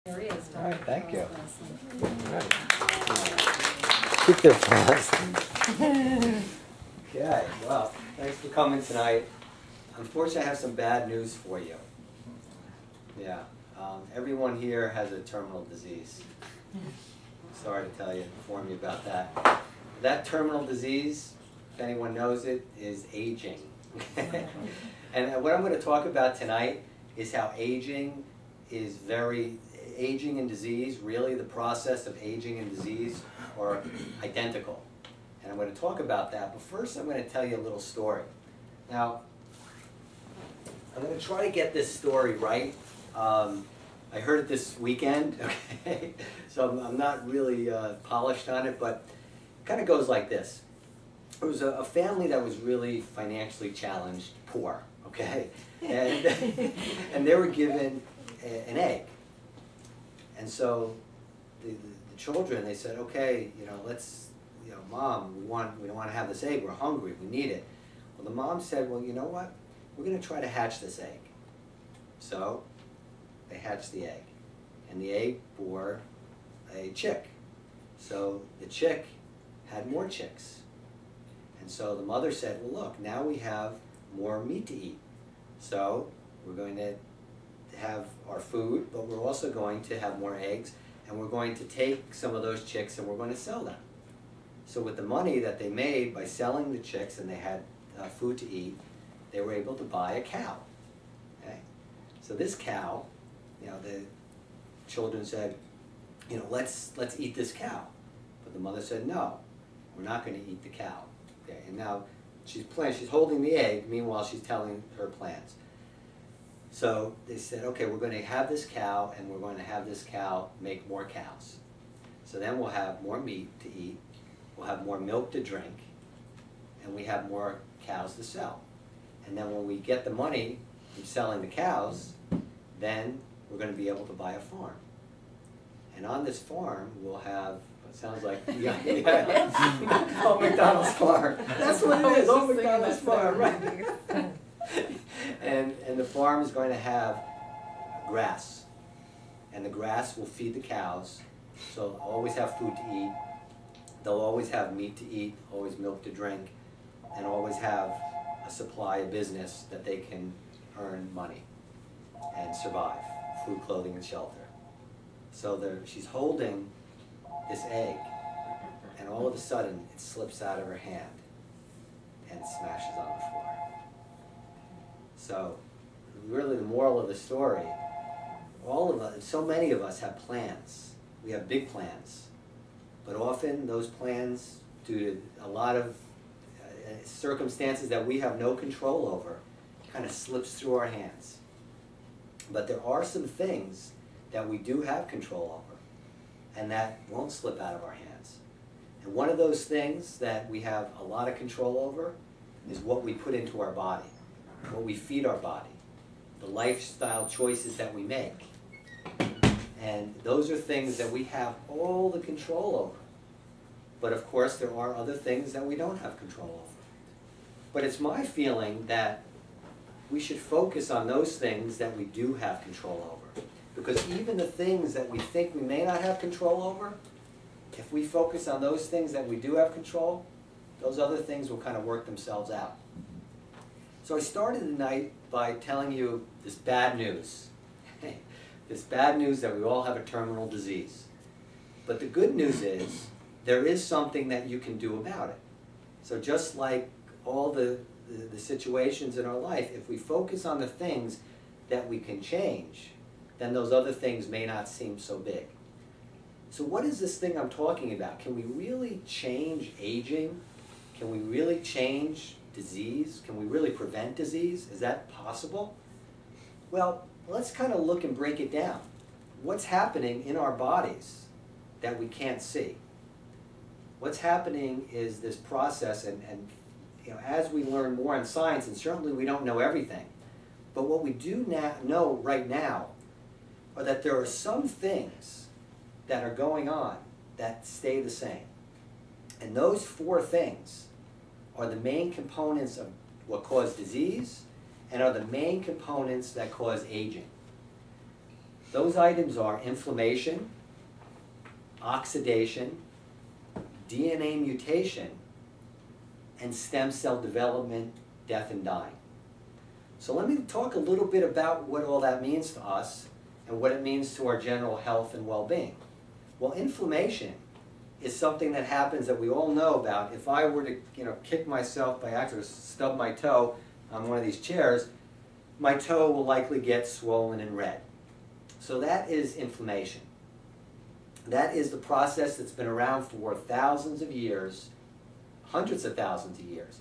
There he is. All right, thank you. Glassman. All right. Keep their applause. Okay, well, thanks for coming tonight. Unfortunately, I have some bad news for you. Yeah, everyone here has a terminal disease. Sorry to tell you, inform you about that. That terminal disease, if anyone knows it, is aging. And what I'm going to talk about tonight is how aging and disease, really the process of aging and disease are identical. And I'm going to talk about that, but first I'm going to tell you a little story. Now, I'm going to try to get this story right. I heard it this weekend, okay? So I'm not really polished on it, but it kind of goes like this. It was a family that was really financially challenged, poor, okay? And they were given an egg. And so the children, they said, okay, Mom, we don't want to have this egg, we're hungry, we need it. Well, the mom said, well, you know what? We're going to try to hatch this egg. So they hatched the egg. And the egg bore a chick. So the chick had more chicks. And so the mother said, well, look, now we have more meat to eat. So we're going to have our food, but we're also going to have more eggs, and we're going to take some of those chicks and we're going to sell them. So with the money that they made by selling the chicks and they had food to eat, they were able to buy a cow. Okay? So this cow, the children said, let's eat this cow. But the mother said, no, we're not going to eat the cow. Okay? And now she's holding the egg, meanwhile she's telling her plans. So they said, okay, we're going to have this cow, and we're going to have this cow make more cows. So then we'll have more meat to eat, we'll have more milk to drink, and we have more cows to sell. And then when we get the money from selling the cows, then we're going to be able to buy a farm. And on this farm, we'll have, it sounds like, Old McDonald's farm. That's what it is, Old McDonald's farm, right? And the farm is going to have grass. And the grass will feed the cows, so they'll always have food to eat. They'll always have meat to eat, always milk to drink, and always have a supply of business that they can earn money and survive, food, clothing, and shelter. So she's holding this egg, and all of a sudden it slips out of her hand and smashes on the floor. So really the moral of the story, all of us, so many of us have plans. We have big plans. But often those plans, due to a lot of circumstances that we have no control over, kind of slips through our hands. But there are some things that we do have control over, and that won't slip out of our hands. And one of those things that we have a lot of control over is what we put into our body, what we feed our body, the lifestyle choices that we make. And those are things that we have all the control over. But of course, there are other things that we don't have control over. But it's my feeling that we should focus on those things that we do have control over. Because even the things that we think we may not have control over, if we focus on those things that we do have control, those other things will kind of work themselves out. So I started the night by telling you this bad news. This bad news that we all have a terminal disease. But the good news is, there is something that you can do about it. So just like all the situations in our life, if we focus on the things that we can change, then those other things may not seem so big. So what is this thing I'm talking about? Can we really change aging? Can we really change disease? Can we really prevent disease? Is that possible? Well, let's kind of look and break it down. What's happening in our bodies that we can't see? What's happening is this process, and as we learn more in science, and certainly we don't know everything, but what we do know right now are that there are some things that are going on that stay the same. And those four things are the main components of what cause disease and are the main components that cause aging. Those items are inflammation, oxidation, DNA mutation, and stem cell development, death, and dying. So let me talk a little bit about what all that means to us and what it means to our general health and well-being. Well, inflammation is something that happens that we all know about. If I were to, kick myself by accident, or stub my toe on one of these chairs, my toe will likely get swollen and red. So that is inflammation. That is the process that's been around for thousands of years, hundreds of thousands of years.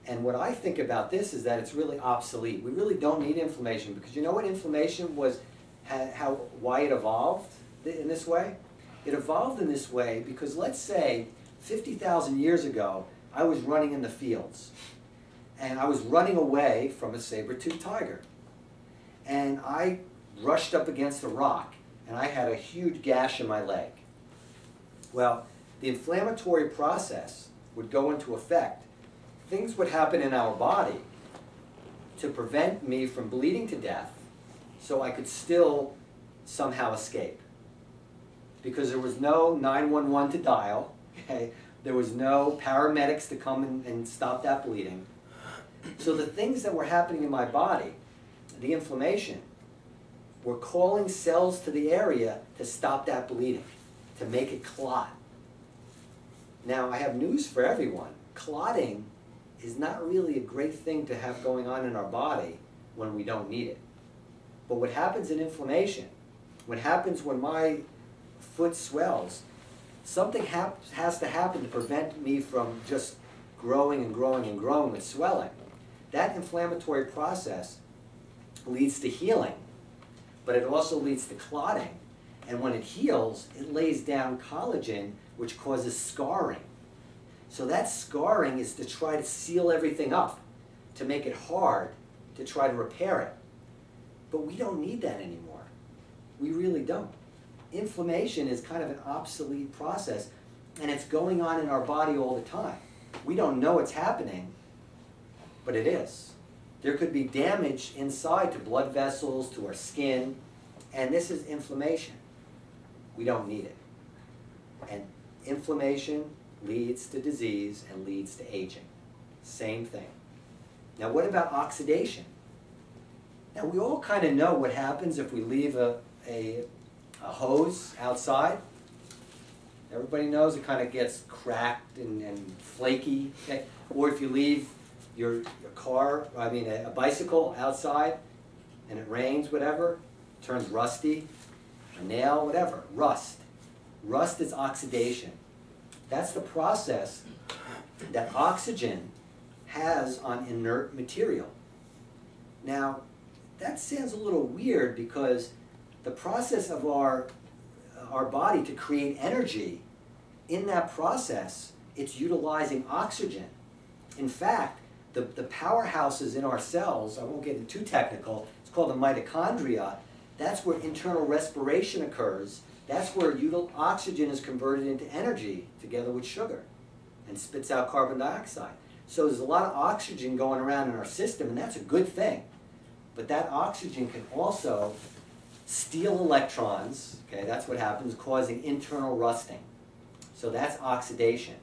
And what I think about this is that it's really obsolete. We really don't need inflammation, because you know what inflammation was, why it evolved in this way? It evolved in this way because, let's say 50,000 years ago, I was running in the fields and I was running away from a saber-toothed tiger, and I rushed up against a rock and I had a huge gash in my leg. Well, the inflammatory process would go into effect. Things would happen in our body to prevent me from bleeding to death so I could still somehow escape. Because there was no 911 to dial, okay? There was no paramedics to come and stop that bleeding. So the things that were happening in my body, the inflammation, were calling cells to the area to stop that bleeding, to make it clot. Now, I have news for everyone. Clotting is not really a great thing to have going on in our body when we don't need it. But what happens in inflammation, what happens when my foot swells, something has to happen to prevent me from just growing and growing and growing with swelling. That inflammatory process leads to healing, but it also leads to clotting. And when it heals, it lays down collagen, which causes scarring. So that scarring is to try to seal everything up, to make it hard to try to repair it. But we don't need that anymore. We really don't. Inflammation is kind of an obsolete process, and it's going on in our body all the time. We don't know it's happening, but it is. There could be damage inside to blood vessels, to our skin, and this is inflammation. We don't need it. And inflammation leads to disease and leads to aging. Same thing. Now, what about oxidation? Now, we all kind of know what happens if we leave a hose outside. Everybody knows it kind of gets cracked and flaky. Okay? Or if you leave your car, a bicycle outside and it rains, whatever, turns rusty, a nail, whatever, rust. Rust is oxidation. That's the process that oxygen has on inert material. Now, that sounds a little weird because the process of our body to create energy, in that process, it's utilizing oxygen. In fact, the powerhouses in our cells, I won't get into too technical, it's called the mitochondria. That's where internal respiration occurs. That's where oxygen is converted into energy together with sugar and spits out carbon dioxide. So there's a lot of oxygen going around in our system, and that's a good thing. But that oxygen can also steal electrons, okay, that's what happens, causing internal rusting. So that's oxidation.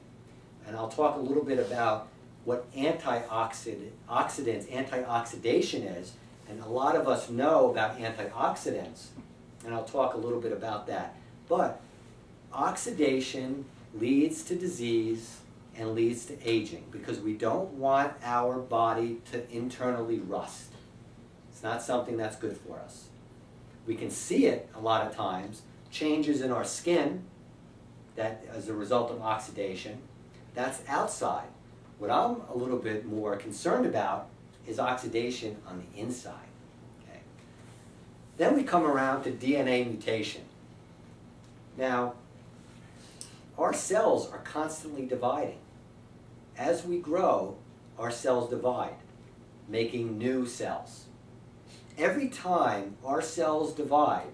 And I'll talk a little bit about what antioxidation is, and a lot of us know about antioxidants, and I'll talk a little bit about that. But oxidation leads to disease and leads to aging because we don't want our body to internally rust. It's not something that's good for us. We can see it a lot of times, changes in our skin that as a result of oxidation. That's outside. What I'm a little bit more concerned about is oxidation on the inside. Okay. Then we come around to DNA mutation. Now, our cells are constantly dividing. As we grow, our cells divide, making new cells. Every time our cells divide,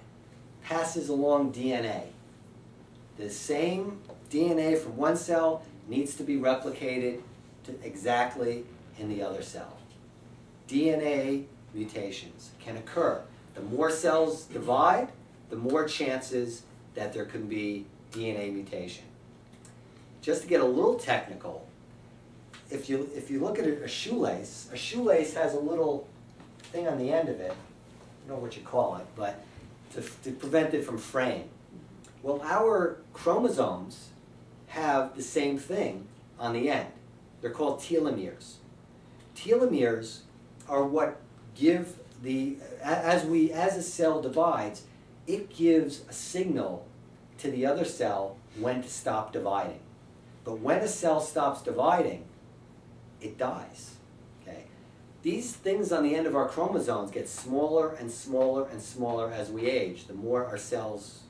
passes along DNA. The same DNA from one cell needs to be replicated to exactly in the other cell. DNA mutations can occur. The more cells divide, the more chances that there can be DNA mutation. Just to get a little technical, if you look at a shoelace has a little thing on the end of it, I don't know what you call it, but to prevent it from fraying. Well, our chromosomes have the same thing on the end. They're called telomeres. Telomeres are what give as a cell divides, it gives a signal to the other cell when to stop dividing. But when a cell stops dividing, it dies. Okay? These things on the end of our chromosomes get smaller and smaller and smaller as we age, the more our cells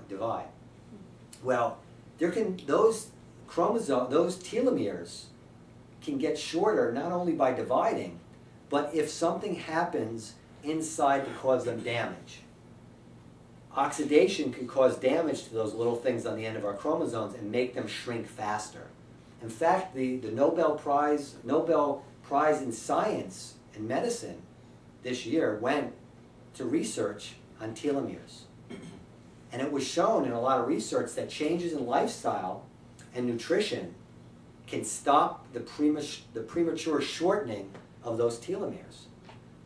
divide. Well, those telomeres can get shorter not only by dividing, but if something happens inside to cause them damage. Oxidation can cause damage to those little things on the end of our chromosomes and make them shrink faster. In fact, the Nobel Prize in Science and Medicine this year went to research on telomeres. And it was shown in a lot of research that changes in lifestyle and nutrition can stop the premature shortening of those telomeres.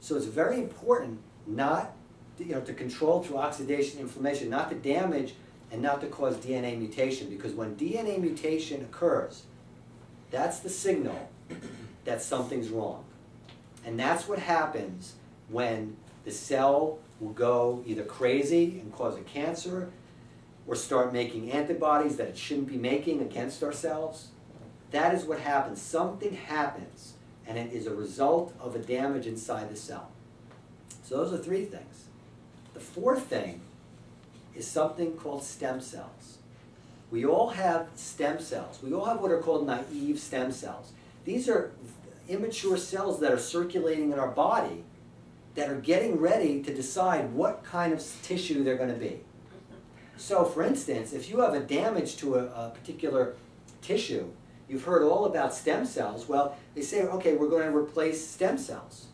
So it's very important not to control through oxidation, inflammation, not to damage and not to cause DNA mutation, because when DNA mutation occurs, that's the signal that something's wrong. And that's what happens when the cell will go either crazy and cause a cancer or start making antibodies that it shouldn't be making against ourselves. That is what happens. Something happens, and it is a result of a damage inside the cell. So those are three things. The fourth thing is something called stem cells. We all have stem cells. We all have what are called naive stem cells. These are immature cells that are circulating in our body that are getting ready to decide what kind of tissue they're going to be. So for instance, if you have a damage to a particular tissue, you've heard all about stem cells. Well, they say, okay, we're going to replace stem cells,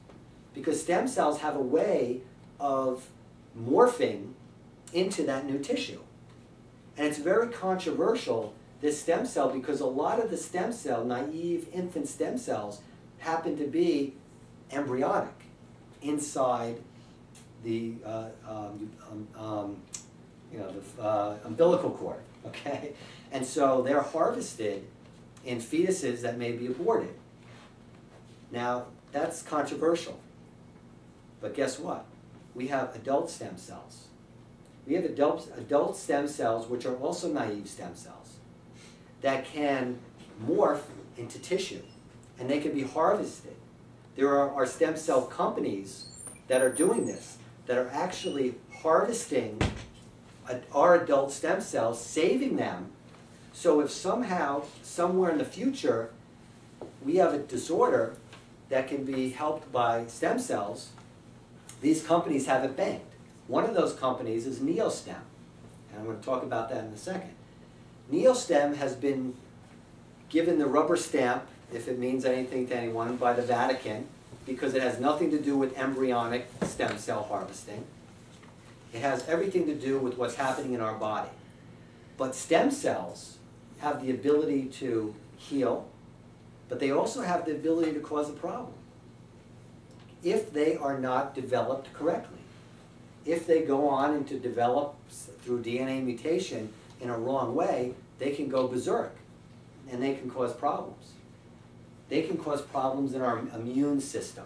because stem cells have a way of morphing into that new tissue. And it's very controversial, this stem cell, because a lot of the stem cell, naive infant stem cells, happen to be embryonic inside the umbilical cord, okay? And so they're harvested in fetuses that may be aborted. Now, that's controversial. But guess what? We have adult stem cells. We have adult stem cells, which are also naive stem cells, that can morph into tissue, and they can be harvested. There are stem cell companies that are doing this, that are actually harvesting our adult stem cells, saving them, so if somehow, somewhere in the future, we have a disorder that can be helped by stem cells, these companies have it banked. One of those companies is Neostem, and I'm going to talk about that in a second. Neostem has been given the rubber stamp, if it means anything to anyone, by the Vatican, because it has nothing to do with embryonic stem cell harvesting. It has everything to do with what's happening in our body. But stem cells have the ability to heal, but they also have the ability to cause a problem if they are not developed correctly. If they go on and to develop through DNA mutation in a wrong way, they can go berserk, and they can cause problems. They can cause problems in our immune system.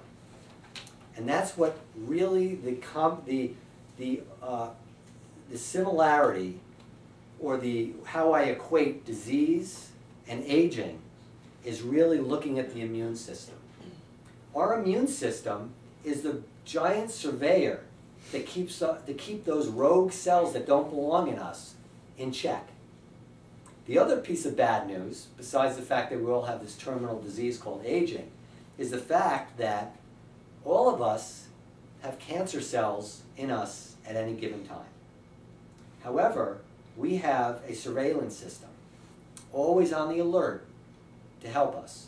And that's what really the similarity, or how I equate disease and aging, is really looking at the immune system. Our immune system is the giant surveyor that keep those rogue cells that don't belong in us in check. The other piece of bad news, besides the fact that we all have this terminal disease called aging, is the fact that all of us have cancer cells in us at any given time. However, we have a surveillance system, always on the alert to help us.